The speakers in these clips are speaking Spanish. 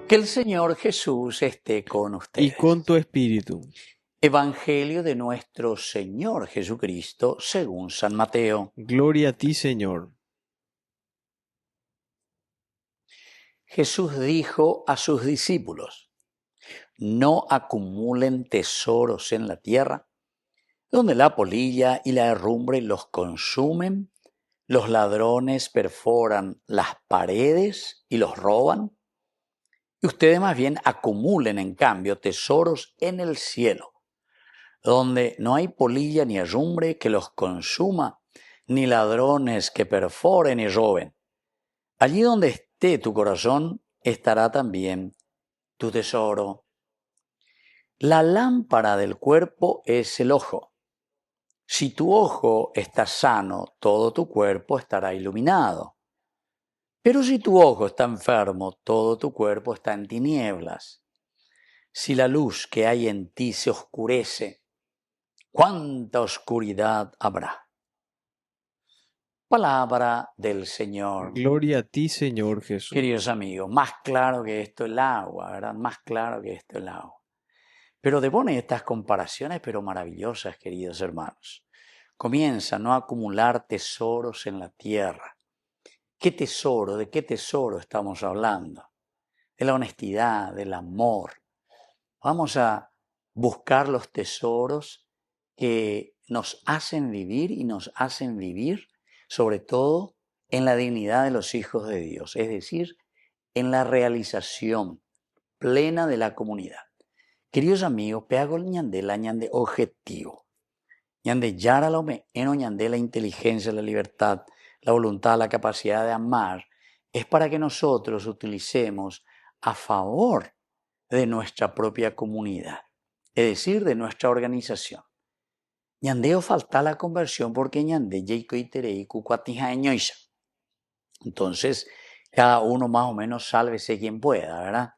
Que el Señor Jesús esté con y ustedes. con tu espíritu. Evangelio de nuestro Señor Jesucristo según San Mateo. Gloria a ti, Señor. Jesús dijo a sus discípulos: no acumulen tesoros en la tierra, donde la polilla y la herrumbre los consumen, los ladrones perforan las paredes y los roban. Y ustedes más bien acumulen, en cambio, tesoros en el cielo, donde no hay polilla ni herrumbre que los consuma, ni ladrones que perforen y roben. Allí donde esté tu corazón, estará también tu tesoro. La lámpara del cuerpo es el ojo. Si tu ojo está sano, todo tu cuerpo estará iluminado. Pero si tu ojo está enfermo, todo tu cuerpo está en tinieblas. Si la luz que hay en ti se oscurece, ¿cuánta oscuridad habrá? Palabra del Señor. Gloria a ti, Señor Jesús. Queridos amigos, más claro que esto el agua, ¿verdad? Más claro que esto el agua. Pero te pone estas comparaciones, pero maravillosas, queridos hermanos. Comienza no a acumular tesoros en la tierra. ¿Qué tesoro? ¿De qué tesoro estamos hablando? De la honestidad, del amor. Vamos a buscar los tesoros que nos hacen vivir y nos hacen vivir, sobre todo, en la dignidad de los hijos de Dios, es decir, en la realización plena de la comunidad. Queridos amigos, peago ñande la ñande objetivo. Ñande yara lo me eno ñande la inteligencia, la libertad, la voluntad, la capacidad de amar, es para que nosotros utilicemos a favor de nuestra propia comunidad, es decir, de nuestra organización. Ñandeo falta la conversión porque ñande yeiko iterei cucuatija ñoisa. Entonces, cada uno más o menos sálvese quien pueda, ¿verdad?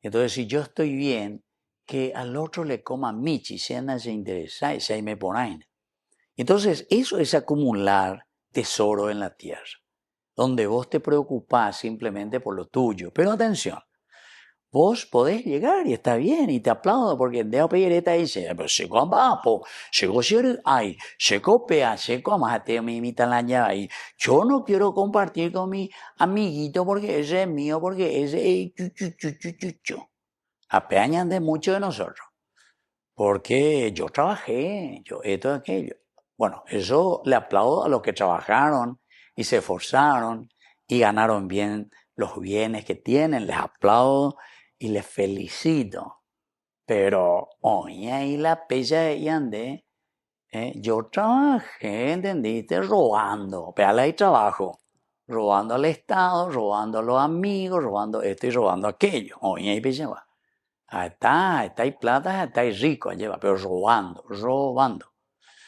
Entonces, si yo estoy bien, que al otro le coma michi, si se interesa, y se me ponen. Entonces, eso es acumular tesoro en la tierra, donde vos te preocupás simplemente por lo tuyo. Pero atención, vos podés llegar y está bien, y te aplaudo porque Deo Peireta dice, pero se coma, llegó ser, ay, se copia, se coma, te me imitan la llave. Yo no quiero compartir con mi amiguito porque ese es mío, porque ese es apeañan de mucho de nosotros. Porque yo trabajé, yo esto, aquello. Bueno, eso le aplaudo a los que trabajaron y se esforzaron y ganaron bien los bienes que tienen. Les aplaudo y les felicito. Pero hoy ahí la pella de Yandé, yo trabajé, ¿entendiste? Robando. Pero ahí trabajo. Robando al Estado, robando a los amigos, robando esto y robando aquello. Hoy ahí pella va. Está hay plata, está hay rico, lleva, pero robando.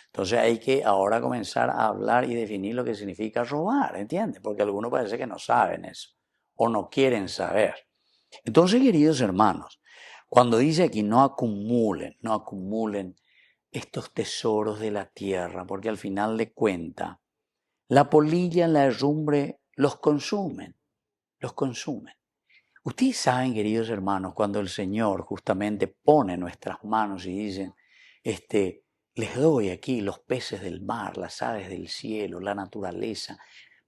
Entonces hay que ahora comenzar a hablar y definir lo que significa robar, ¿entiendes? Porque algunos parece que no saben eso o no quieren saber. Entonces, queridos hermanos, cuando dice aquí no acumulen estos tesoros de la tierra, porque al final de cuentas, la polilla, la herrumbre los consumen. Ustedes saben, queridos hermanos, cuando el Señor justamente pone en nuestras manos y dicen, les doy aquí los peces del mar, las aves del cielo, la naturaleza,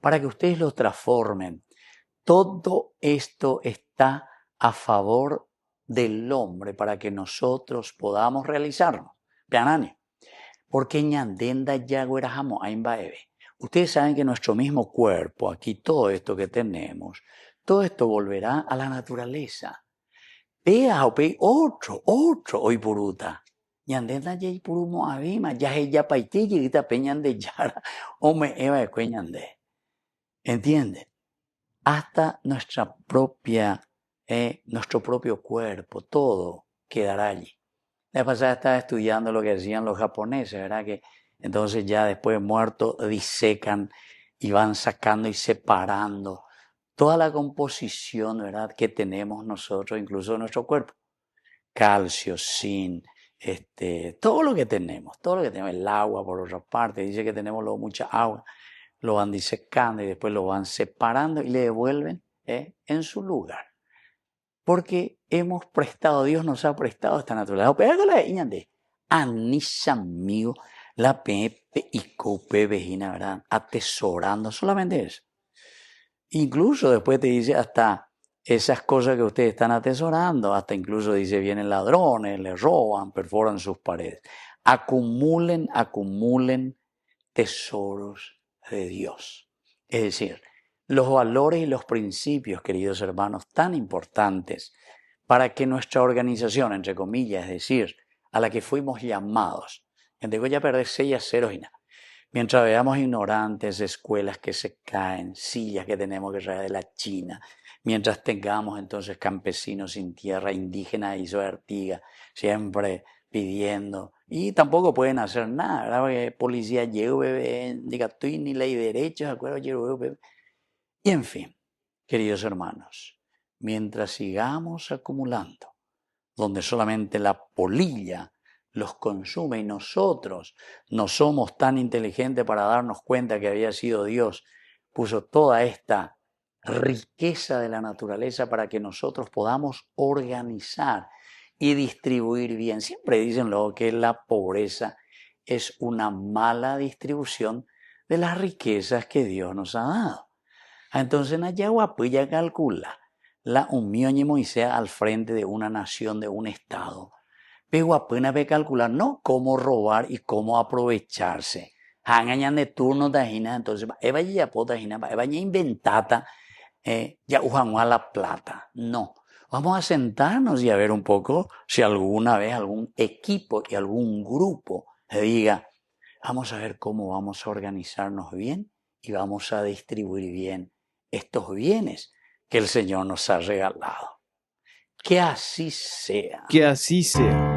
para que ustedes los transformen. Todo esto está a favor del hombre para que nosotros podamos realizarnos. Peanani, porque ñandenda yaguerajamo aimbaebe. Ustedes saben que nuestro mismo cuerpo, aquí todo esto que tenemos, todo esto volverá a la naturaleza. Vea, otro, hoy puruta. Ñandenda yay purumo abima, ya ella paiti yita peñan de yara, o me eva de cueñande. ¿Entiende? Hasta nuestro propio cuerpo, todo quedará allí. La pasada estaba estudiando lo que hacían los japoneses, ¿verdad? Que entonces ya después de muerto disecan y van sacando y separando toda la composición, ¿verdad?, que tenemos nosotros, incluso de nuestro cuerpo. Calcio, zinc, todo lo que tenemos, el agua por otra parte, dice que tenemos luego mucha agua, lo van disecando y después lo van separando y le devuelven en su lugar. Porque hemos prestado, Dios nos ha prestado esta naturaleza. Pégale, iñande. Anisamigo, la pepe y cope vejina, ¿verdad? Atesorando, solamente eso. Incluso después te dice hasta esas cosas que ustedes están atesorando, hasta incluso dice vienen ladrones, les roban, perforan sus paredes. Acumulen tesoros de Dios. Es decir, los valores y los principios, queridos hermanos, tan importantes para que nuestra organización, entre comillas, es decir, a la que fuimos llamados, en voy a perder 6-0 y nada. Mientras veamos ignorantes, escuelas que se caen, sillas que tenemos que traer de la China, mientras tengamos entonces campesinos sin tierra, indígenas y Artigas, siempre pidiendo, y tampoco pueden hacer nada, ¿verdad? Porque policía llegó, diga, tú ni ley de derechos, acuerdo, llegó, y en fin, queridos hermanos, mientras sigamos acumulando, donde solamente la polilla los consume y nosotros no somos tan inteligentes para darnos cuenta que había sido Dios, puso toda esta riqueza de la naturaleza para que nosotros podamos organizar y distribuir bien. Siempre dicen luego que la pobreza es una mala distribución de las riquezas que Dios nos ha dado. Entonces, Nayahuapuya calcula la unión y Moisés al frente de una nación, de un estado. Pero apenas ve calcular, no cómo robar y cómo aprovecharse. Hangañan de turno tajina, entonces, eva ya pota tajina, eva ya inventata, ya usan la plata. No. Vamos a sentarnos y a ver un poco si alguna vez algún equipo y algún grupo diga, vamos a ver cómo vamos a organizarnos bien y vamos a distribuir bien estos bienes que el Señor nos ha regalado. Que así sea. Que así sea.